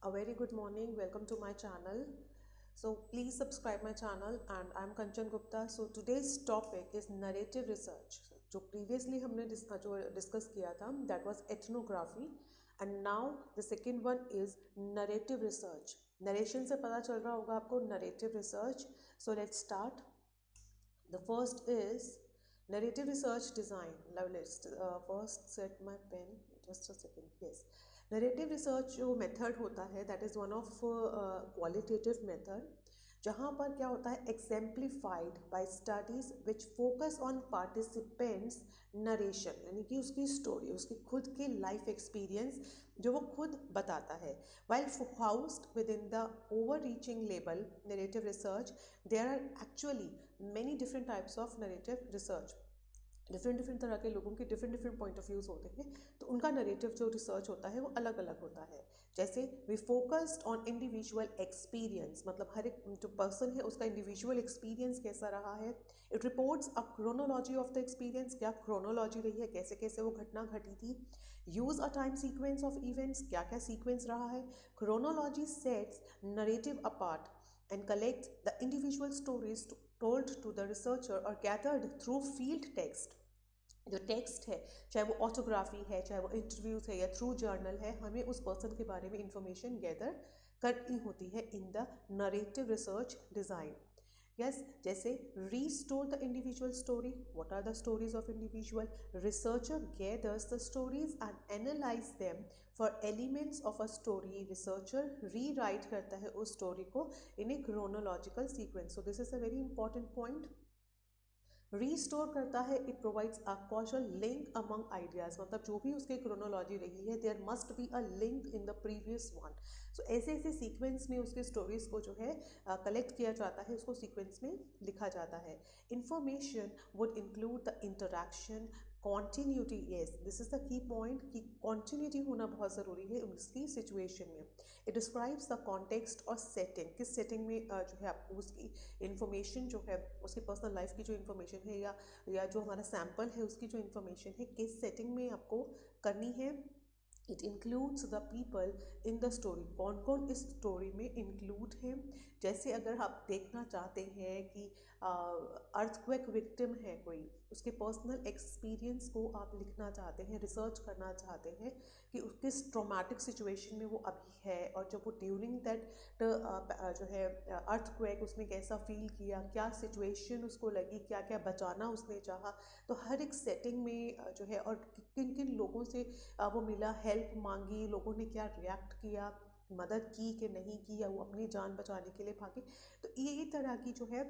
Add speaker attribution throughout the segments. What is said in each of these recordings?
Speaker 1: A very good morning. Welcome to my channel. So please subscribe my channel and I'm Kanchan Gupta. So today's topic is narrative research. जो previously हमने जो discuss किया था that was ethnography and now the second one is narrative research. Narration से पता चल रहा होगा आपको narrative research. So let's start. The first is narrative research design. Let's first set my pen. Just a second. Yes. Narrative research जो method होता है that is one of qualitative method जहाँ पर क्या होता है exemplified by studies which focus on participants narration यानी कि उसकी story उसकी खुद की life experience जो वो खुद बताता है while housed within the overreaching label narrative research there are actually many different types of narrative research different तरह के लोगों के डिफरेंट पॉइंट ऑफ व्यूज़ होते हैं तो उनका नरेटिव जो रिसर्च होता है वो अलग अलग होता है जैसे we focused on individual experience मतलब हर एक जो पर्सन है उसका इंडिविजुअल एक्सपीरियंस कैसा रहा है it reports a chronology of the experience क्या क्रोनोलॉजी रही है कैसे कैसे वो घटना घटी थी use a time sequence of events क्या क्या सीक्वेंस रहा है chronology sets narrative apart and collect the individual stories told to the researcher or gathered through field text जो टेक्स्ट है चाहे वो ऑटोग्राफी है चाहे वो इंटरव्यूज है या थ्रू जर्नल है हमें उस पर्सन के बारे में इंफॉर्मेशन गैदर करनी होती है in the narrative research design yes जैसे restore the individual story what are the stories of individual researcher gathers the stories and analyse them for elements of a story researcher rewrite करता है उस story को in a chronological sequence so this is a very important point restore करता है it provides a causal link among ideas मतलब जो भी उसकी क्रोनोलॉजी रही है there must be a link in the previous one so ऐसे ऐसे सीक्वेंस में उसके स्टोरीज को जो है कलेक्ट किया जाता है उसको सीक्वेंस में लिखा जाता है information would include the interaction continuity yes this is the key point कि कॉन्टीन्यूटी होना बहुत ज़रूरी है उसकी सिचुएशन में इट डिस्क्राइब्स द कॉन्टेक्स्ट और सेटिंग किस सेटिंग में जो है आपको उसकी इन्फॉर्मेशन जो है उसकी पर्सनल लाइफ की जो इन्फॉर्मेशन है या जो हमारा सैम्पल है उसकी जो इन्फॉर्मेशन है किस सेटिंग में आपको करनी है it includes the people in the story कौन कौन इस स्टोरी में इंक्लूड हैं जैसे अगर आप देखना चाहते हैं कि अर्थक्वेक विक्टिम है कोई उसके पर्सनल एक्सपीरियंस को आप लिखना चाहते हैं रिसर्च करना चाहते हैं कि किस ट्रॉमेटिक सिचुएशन में वो अभी है और जब वो ड्यूरिंग दैट जो है अर्थक्वेक उसने कैसा फील किया क्या सिचुएशन उसको लगी क्या क्या बचाना उसने चाहा तो हर एक सेटिंग में जो है और किन किन लोगों से वो मिला हेल्प मांगी लोगों ने क्या रिएक्ट किया मदद की कि नहीं की या वो अपनी जान बचाने के लिए भागे तो ये तरह की जो है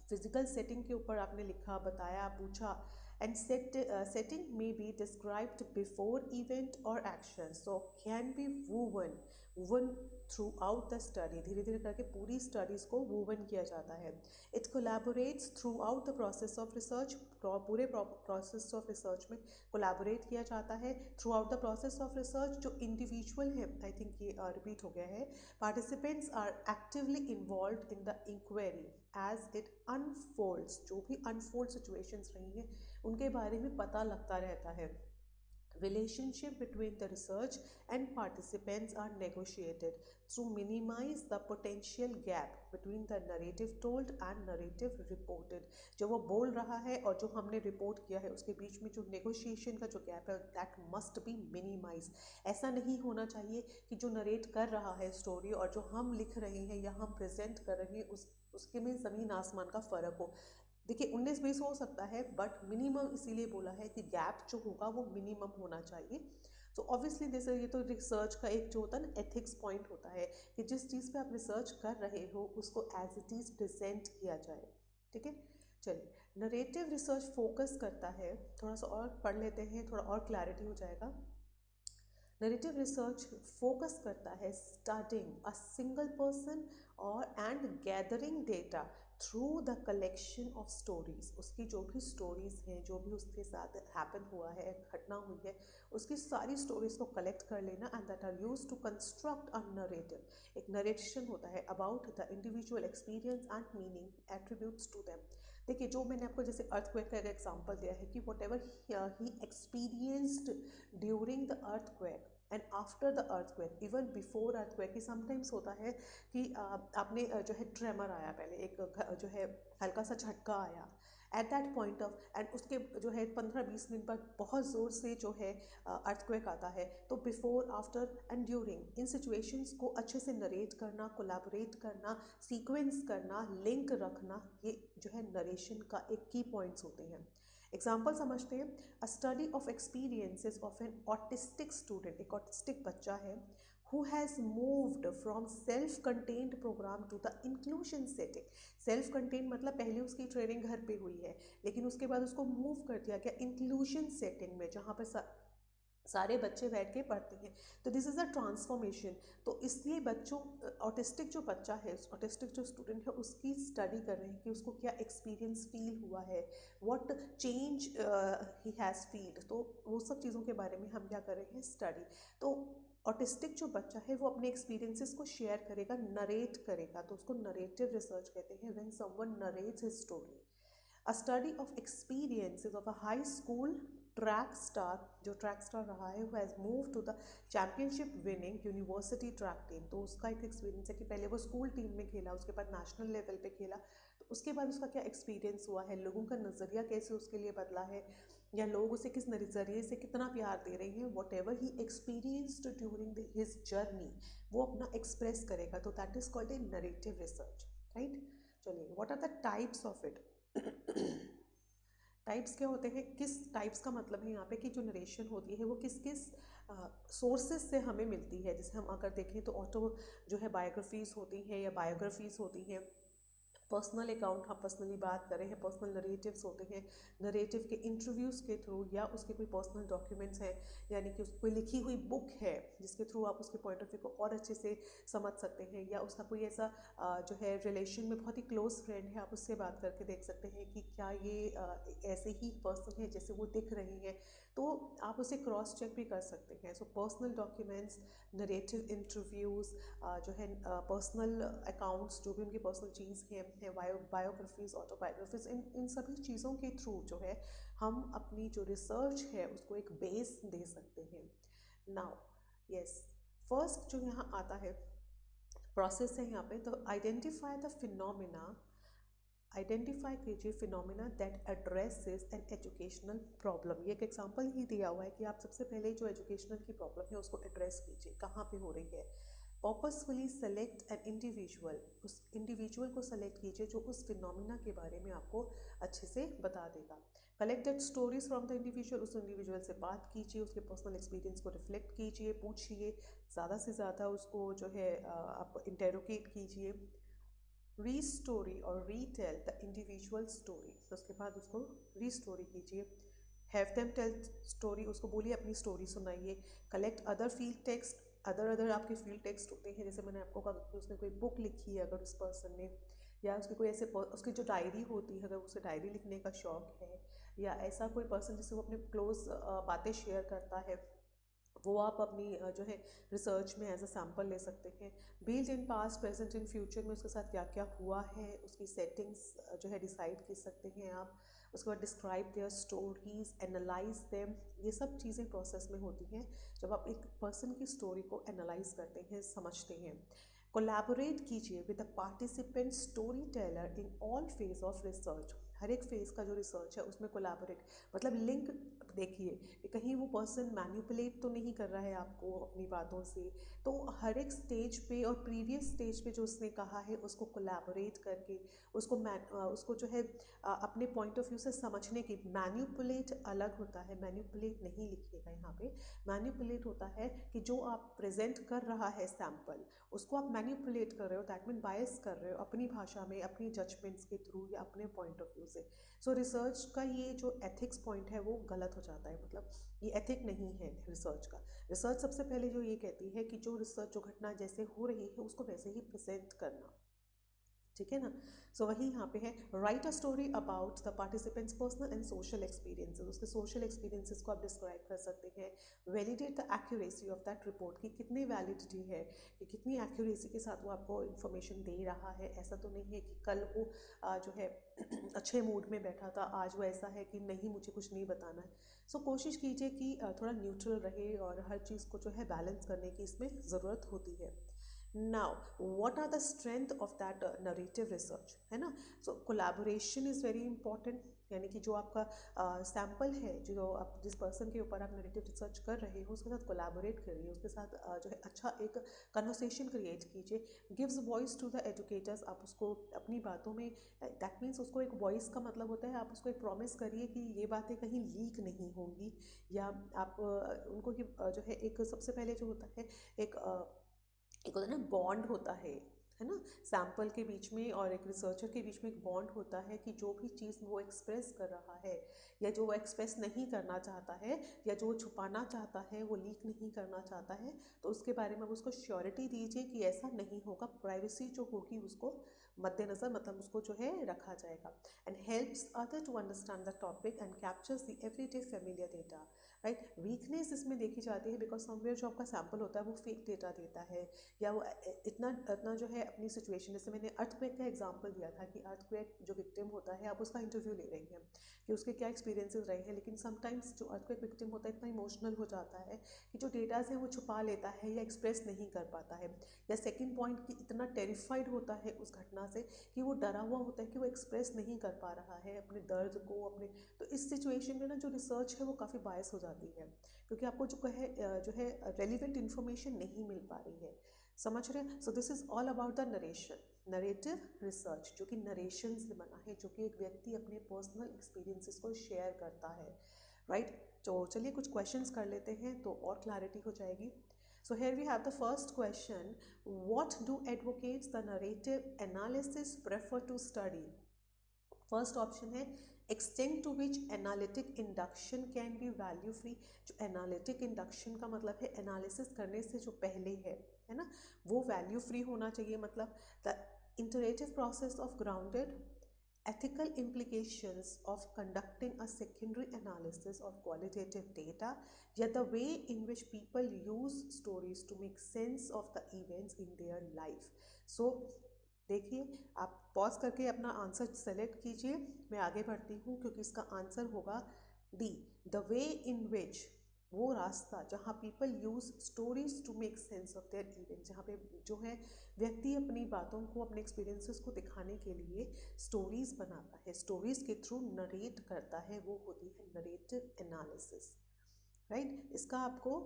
Speaker 1: फिजिकल सेटिंग के ऊपर आपने लिखा बताया पूछा एंड सेटिंग में बी डिस्क्राइब्ड बिफोर इवेंट और action so can be woven through out the study धीरे धीरे करके पूरी स्टडीज को वूवन किया जाता है it collaborates throughout the process of research पूरे प्रोसेस ऑफ रिसर्च में कोलैबोरेट किया जाता है throughout the process of research जो इंडिविजुअल है आई थिंक ये रिपीट हो गया है participants are actively involve in the inquiry as it unfolds जो भी अनफोल्ड सिचुएशंस रही हैं उनके बारे में पता लगता रहता है relationship between the research and participants are negotiated to minimize the potential gap between the narrative told and narrative reported जो वो बोल रहा है और जो हमने रिपोर्ट किया है उसके बीच में जो नेगोशिएशन का जो गैप है दैट मस्ट बी मिनिमाइज ऐसा नहीं होना चाहिए कि जो नरेट कर रहा है स्टोरी और जो हम लिख रहे हैं या हम प्रेजेंट कर रहे हैं उसके में ज़मीन आसमान का फ़र्क हो देखिए 19-20 हो सकता है बट मिनिमम इसीलिए बोला है कि गैप जो होगा वो मिनिमम होना चाहिए तो ऑब्वियसली जैसे ये तो रिसर्च का एक जो होता है ना एथिक्स पॉइंट होता है कि जिस चीज़ पे आप रिसर्च कर रहे हो उसको एज इट इज़ प्रेजेंट किया जाए ठीक है चलिए नरेटिव रिसर्च फोकस करता है थोड़ा सा और पढ़ लेते हैं थोड़ा और क्लैरिटी हो जाएगा नरेटिव रिसर्च फोकस करता है स्टार्टिंग अ सिंगल पर्सन और and gathering data through the collection of stories उसकी जो भी स्टोरीज हैं जो भी उसके साथ हैपन हुआ है घटना हुई है उसकी सारी स्टोरीज को कलेक्ट कर लेना and that are use to construct a narrative एक नरेशन होता है about the individual experience and meaning attributes to them देखिए जो मैंने आपको जैसे अर्थक्वेक का एक एग्जाम्पल दिया है कि what ever he experienced during the earthquake and after the earthquake, even before earthquake की समटाइम्स होता है कि आपने जो है ट्रेमर आया, पहले एक जो है हल्का सा झटका आया at that point of, and उसके जो है 15-20 मिनट बाद बहुत ज़ोर से जो है अर्थक्वेक आता है। तो before, after and during, in situations को अच्छे से नरेट करना, कोलैबोरेट करना, सीक्वेंस करना, लिंक रखना, ये जो है नरेशन का एक की पॉइंट्स होते हैं। एग्जाम्पल समझते हैं। A study of experiences of an autistic student, एक ऑटिस्टिक बच्चा है, who has moved from self contained program to the inclusion setting। Self contained मतलब पहले उसकी ट्रेनिंग घर पे हुई है, लेकिन उसके बाद उसको मूव कर दिया गया इंक्लूजन सेटिंग में, जहाँ पर सारे बच्चे बैठ के पढ़ते हैं। तो दिस इज़ अ ट्रांसफॉर्मेशन। तो इसलिए बच्चों, ऑटिस्टिक जो बच्चा है, ऑटिस्टिक जो स्टूडेंट है, उसकी स्टडी कर रहे हैं कि उसको क्या एक्सपीरियंस फील हुआ है, what change he has field. तो वो सब चीज़ों के बारे में हम क्या कर रहे हैं, स्टडी। तो ऑटिस्टिक जो बच्चा है वो अपने एक्सपीरियंसेस को शेयर करेगा, नरेट करेगा, तो उसको नरेटिव रिसर्च कहते हैं, when someone narrates his story. A study of experiences of a high school track star, जो ट्रैक स्टार रहा है, who has move to the championship winning university track team. तो उसका एक एक्सपीरियंस है कि पहले वो स्कूल टीम में खेला, उसके बाद नेशनल लेवल पे खेला, तो उसके बाद उसका क्या एक्सपीरियंस हुआ है, लोगों का नज़रिया कैसे उसके लिए बदला है, या लोग उसे किस नज़रिए से कितना प्यार दे रहे हैं, whatever he experienced during his journey, वो अपना एक्सप्रेस करेगा। तो that is called a narrative research, right. चलिए, what are the types of it. Types क्या होते हैं, किस टाइप्स का मतलब है यहाँ पे कि जो नरेशन होती है वो किस किस सोर्सेज से हमें मिलती है। जैसे हम अगर देखें तो ऑटो जो है बायोग्राफीज़ होती हैं या बायोग्राफीज़ होती हैं, पर्सनल अकाउंट, हम पर्सनली बात कर रहे हैं, पर्सनल नरेटिव्स होते हैं, नरेटिव के इंटरव्यूज़ के थ्रू, या उसके कोई पर्सनल डॉक्यूमेंट्स हैं, यानी कि उसकी कोई लिखी हुई बुक है जिसके थ्रू आप उसके पॉइंट ऑफ व्यू को और अच्छे से समझ सकते हैं, या उसका कोई ऐसा जो है रिलेशन में बहुत ही क्लोज फ्रेंड है, आप उससे बात करके देख सकते हैं कि क्या ये ऐसे ही पर्सन है जैसे वो दिख रहे हैं, तो आप उसे क्रॉस चेक भी कर सकते हैं। So personal documents, narrative interviews, जो है पर्सनल अकाउंट्स, जो भी उनकी पर्सनल चीज़ है, बायोग्राफीज़, ऑटोबायोग्राफीज़, इन सभी चीज़ों के थ्रू जो है हम अपनी जो रिसर्च है उसको एक बेस दे सकते हैं। नाउ यस, फर्स्ट जो यहाँ आता है प्रोसेस है यहाँ पे, तो आइडेंटिफाई द फिनोमिना, आइडेंटिफाई कीजिए phenomena that addresses an educational problem. ये एक एग्जांपल ही दिया हुआ है कि आप सबसे पहले जो एजुकेशनल की प्रॉब्लम है उसको एड्रेस कीजिए, कहाँ पे हो रही है। पर्पसफुली सेलेक्ट एन इंडिविजुअल, उस इंडिविजुअल को सेलेक्ट कीजिए जो उस फिनोमिना के बारे में आपको अच्छे से बता देगा। Collected stories from the individual, उस इंडिविजुअल से बात कीजिए, उसके पर्सनल एक्सपीरियंस को रिफ्लेक्ट कीजिए, पूछिए, ज़्यादा से ज़्यादा उसको जो है आप इंटेरोगेट कीजिए। रीस्टोरी और रीटेल द इंडिविजुअल स्टोरी, तो उसके बाद उसको रीस्टोरी कीजिए। हैव देम टेल स्टोरी, उसको बोलिए अपनी स्टोरी सुनाइए। Collect other field text, other आपके फील्ड टेक्स्ट होते हैं, जैसे मैंने आपको कहा कि उसने कोई बुक लिखी है अगर उस पर्सन ने, या उसकी कोई ऐसे उसकी जो डायरी होती है अगर उसे डायरी लिखने का शौक है, या ऐसा कोई पर्सन जिससे वो अपने क्लोज बातें शेयर करता है, वो आप अपनी जो है रिसर्च में एज अ सैम्पल ले सकते हैं। Build in past present in future में उसके साथ क्या क्या हुआ है, उसकी सेटिंग्स जो है डिसाइड कर सकते हैं आप। उसके बाद describe their stories, analyse them, ये सब चीज़ें प्रोसेस में होती हैं जब आप एक पर्सन की स्टोरी को एनालाइज करते हैं, समझते हैं। कोलैबोरेट कीजिए with the participant storyteller in all phase of research, हर एक फेज़ का जो रिसर्च है उसमें कोलैबोरेट मतलब लिंक देखिए कि कहीं वो पर्सन मैनिपुलेट तो नहीं कर रहा है आपको अपनी बातों से। तो हर एक स्टेज पे और प्रीवियस स्टेज पे जो उसने कहा है उसको कोलैबोरेट करके उसको जो है अपने पॉइंट ऑफ व्यू से समझने की, मैनिपुलेट अलग होता है, मैनिपुलेट नहीं लिखिएगा यहाँ पे। मैनिपुलेट होता है कि जो आप प्रेजेंट कर रहा है सैम्पल, उसको आप मैनिपुलेट कर रहे हो, दैट मीन बायस कर रहे हो अपनी भाषा में, अपनी जजमेंट्स के थ्रू या अपने पॉइंट ऑफ व्यू से। सो रिसर्च का ये जो एथिक्स पॉइंट है वो गलत हो जाता है, मतलब ये एथिक नहीं है रिसर्च का। रिसर्च सबसे पहले जो ये कहती है कि जो रिसर्च, जो घटना जैसे हो रही है उसको वैसे ही प्रेजेंट करना, ठीक है ना। सो वही यहाँ पे है, right a story about the participants personal and social experiences, उसके सोशल एक्सपीरियंसेस को आप डिस्क्राइब कर सकते हैं। Validate the accuracy of that report, की कितनी वैलिडिटी है, कि कितनी एक्यूरेसी के साथ वो आपको इन्फॉर्मेशन दे रहा है। ऐसा तो नहीं है कि कल वो जो है अच्छे मूड में बैठा था, आज वो ऐसा है कि नहीं मुझे कुछ नहीं बताना है। सो कोशिश कीजिए कि थोड़ा न्यूट्रल रहे और हर चीज़ को जो है बैलेंस करने की इसमें ज़रूरत होती है। Now what are the strength of that narrative research, है ना। सो कोलैबोरेशन इज़ वेरी इंपॉर्टेंट, यानी कि जो आपका सैम्पल है, जो आप जिस पर्सन के ऊपर आप नरेटिव रिसर्च कर रहे हो उसके साथ कोलैबोरेट करिए, उसके साथ जो है अच्छा एक कन्वर्सेशन क्रिएट कीजिए। Gives voice to the educators, आप उसको अपनी बातों में, दैट मीन्स उसको एक वॉइस का मतलब होता है आप उसको एक प्रॉमिस करिए कि ये बातें कहीं लीक नहीं होंगी, या आप उनको जो है एक सबसे पहले जो होता है एक होता है ना बॉन्ड होता है ना, सैम्पल के बीच में और एक रिसर्चर के बीच में एक बॉन्ड होता है कि जो भी चीज़ वो एक्सप्रेस कर रहा है या जो वो एक्सप्रेस नहीं करना चाहता है या जो वो छुपाना चाहता है, वो लीक नहीं करना चाहता है, तो उसके बारे में उसको श्योरिटी दीजिए कि ऐसा नहीं होगा। प्राइवेसी जो होगी उसको मद्देनज़र मतलब उसको जो है रखा जाएगा। And helps other to understand the topic and captures the everyday familiar data, right. Weakness इसमें देखी जाती है बिकॉज समवेयर जो आपका सैम्पल होता है वो फेक डेटा देता है, या वो इतना इतना जो है अपनी सिचुएशन, जैसे मैंने अर्थक्वेक का एग्जांपल दिया था कि अर्थक्वेक जो विक्टिम होता है आप उसका इंटरव्यू ले रही हैं कि उसके क्या एक्सपीरियंसेस रहे हैं, लेकिन समटाइम्स जो अर्थक्वेक विक्टिम होता है इतना इमोशनल हो जाता है कि जो डेटाज है वो छुपा लेता है या एक्सप्रेस नहीं कर पाता है, या सेकेंड पॉइंट कि इतना टेरिफाइड होता है उस घटना से कि वो डरा हुआ होता है कि वो एक्सप्रेस नहीं कर पा रहा है अपने दर्द को अपने। तो इस सिचुएशन में ना जो रिसर्च है वो काफ़ी बायस हो जाती है, क्योंकि आपको जो है रेलिवेंट इन्फॉर्मेशन नहीं मिल पा रही है, समझ रहे हैं। सो this is all about the narration, narrative research, जो कि नरेशन से बना है, जो कि एक व्यक्ति अपने पर्सनल एक्सपीरियंसेस को शेयर करता है, राइट। तो चलिए कुछ क्वेश्चंस कर लेते हैं तो और क्लैरिटी हो जाएगी। So here we have the first question, what do advocates the narrative analysis prefer to study. First option है extent to which analytic induction can be value free. जो एनालिटिक इंडक्शन का मतलब है एनालिसिस करने से जो पहले है ना, वो वैल्यू फ्री होना चाहिए। मतलब the iterative process of grounded ethical implications of conducting a secondary analysis of qualitative data, yet the way in which people use stories to make sense of the events in their life. So देखिए आप pause करके अपना answer select कीजिए, मैं आगे बढ़ती हूँ क्योंकि इसका आंसर होगा डी, द वे इन विच, वो रास्ता जहाँ people use stories to make sense of their event, जहाँ पे जो है व्यक्ति अपनी बातों को अपने एक्सपीरियंसेस को दिखाने के लिए स्टोरीज बनाता है, स्टोरीज के थ्रू नरेट करता है, वो होती है नरेटिव एनालिसिस, राइट। इसका आपको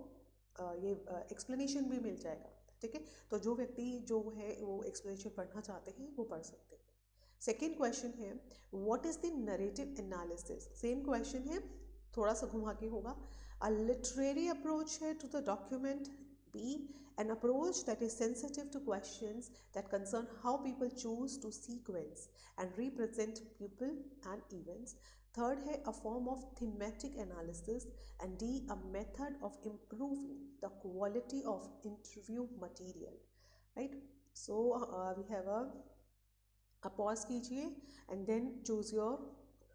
Speaker 1: ये एक्सप्लेनेशन भी मिल जाएगा, ठीक है। तो जो व्यक्ति जो है वो एक्सप्लेनेशन पढ़ना चाहते हैं वो पढ़ सकते हैं। सेकेंड क्वेश्चन है what is the narrative analysis. Same question है, थोड़ा सा घुमा के होगा। अ लिटरेरी अप्रोच है to the document. B, an approach that is sensitive to questions that concern how people choose to sequence and represent people and events. Third है a form of thematic analysis. And D, a method of improving the quality of interview material, right? So we have a pause कीजिए and then choose your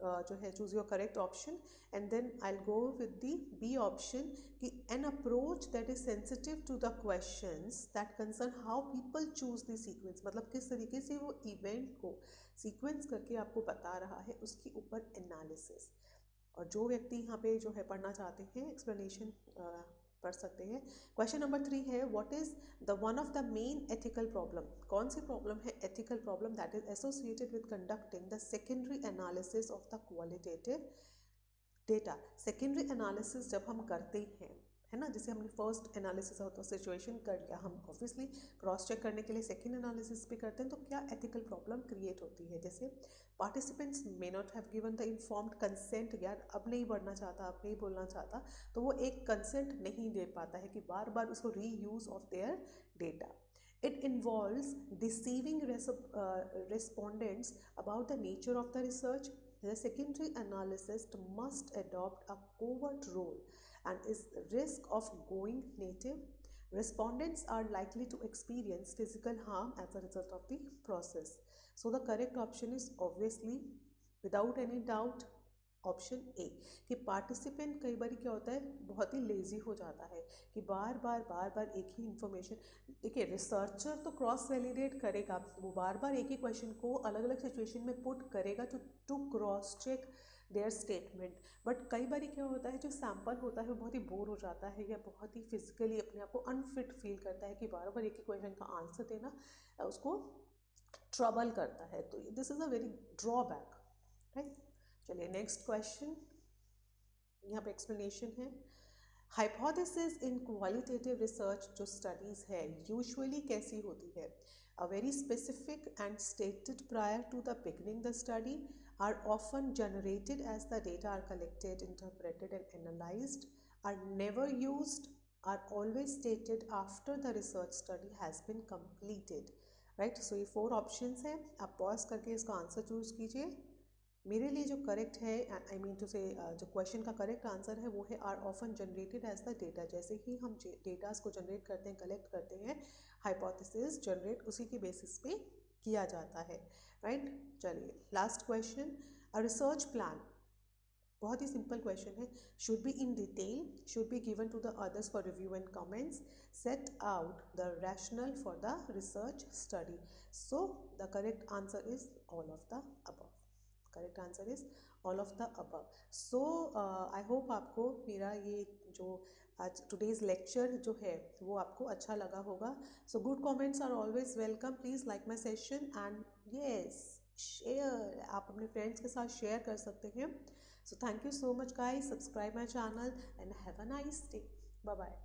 Speaker 1: जो है choose your correct option, and then I'll go with the B option कि an approach that is sensitive to the questions that concern how people choose the sequence, मतलब किस तरीके से वो event को sequence करके आपको बता रहा है उसके ऊपर analysis। और जो व्यक्ति यहाँ पे जो है पढ़ना चाहते हैं एक्सप्लेनेशन पढ़ सकते हैं। क्वेश्चन नंबर 3 है what is the one of the main ethical problem. कौन सी प्रॉब्लम है ethical problem that is associated with conducting the secondary analysis of the qualitative data. Secondary analysis जब हम करते हैं, है ना, जैसे हमने first analysis of the situation कर लिया, हम ऑब्वियसली क्रॉस चेक करने के लिए सेकेंड एनालिसिस भी करते हैं, तो क्या एथिकल प्रॉब्लम क्रिएट होती है। जैसे participants may not have given the informed consent, यार अब नहीं बढ़ना चाहता, अब नहीं बोलना चाहता, तो वो एक कंसेंट नहीं दे पाता है कि बार बार उसको reuse of their data. It involves deceiving respondents about the nature of the research. The secondary analyst must adopt a covert role and is risk of going native. Respondents are likely to experience physical harm as a result of the process. So the correct option is obviously, without any doubt, option A, कि participant कई बार क्या होता है, बहुत ही lazy हो जाता है कि बार बार एक ही इन्फॉर्मेशन. देखिए, रिसर्चर तो क्रॉस वैलिडेट करेगा, वो बार बार एक ही क्वेश्चन को अलग अलग सिचुएशन में पुट करेगा to cross check their statement. But कई बार क्या होता है, जो सैम्पल होता है वो बहुत ही बोर हो जाता है या बहुत ही फिजिकली अपने आप को अनफिट फील करता है कि बार बार एक ही क्वेश्चन का आंसर देना उसको ट्रबल करता है. तो this is a very drawback, right. चलिए नेक्स्ट क्वेश्चन, यहाँ पे एक्सप्लेनेशन है. हाइपोथेसिस इन क्वालिटेटिव रिसर्च जो स्टडीज़ है यूजुअली कैसी होती है? A very specific and stated prior to the beginning the study, are often generated as the data are collected, interpreted and analysed, are never used, are always stated after the research study has been completed. Right. So ये 4 options हैं, आप pause करके इसका answer choose कीजिए. मेरे लिए जो correct है, आई मीन टू से जो क्वेश्चन का करेक्ट आंसर है वो है are often generated as the data. जैसे ही हम डेटास को जनरेट करते हैं, कलेक्ट करते हैं, हाइपोथेसिस जनरेट उसी के बेसिस पे किया जाता है. राइट. चलिए last question. A research plan, बहुत ही सिंपल क्वेश्चन है. Should be in detail, should be given to the others for review and comments, set out the rationale for the research study. So the correct answer is all of the above. Correct answer is all of the above. So I hope आपको मेरा ये जो आज today's lecture जो है वो आपको अच्छा लगा होगा. So good comments are always welcome. Please like my session and yes share, आप अपने फ्रेंड्स के साथ शेयर कर सकते हैं. So thank you so much guys. Subscribe my channel and have a nice day. Bye bye.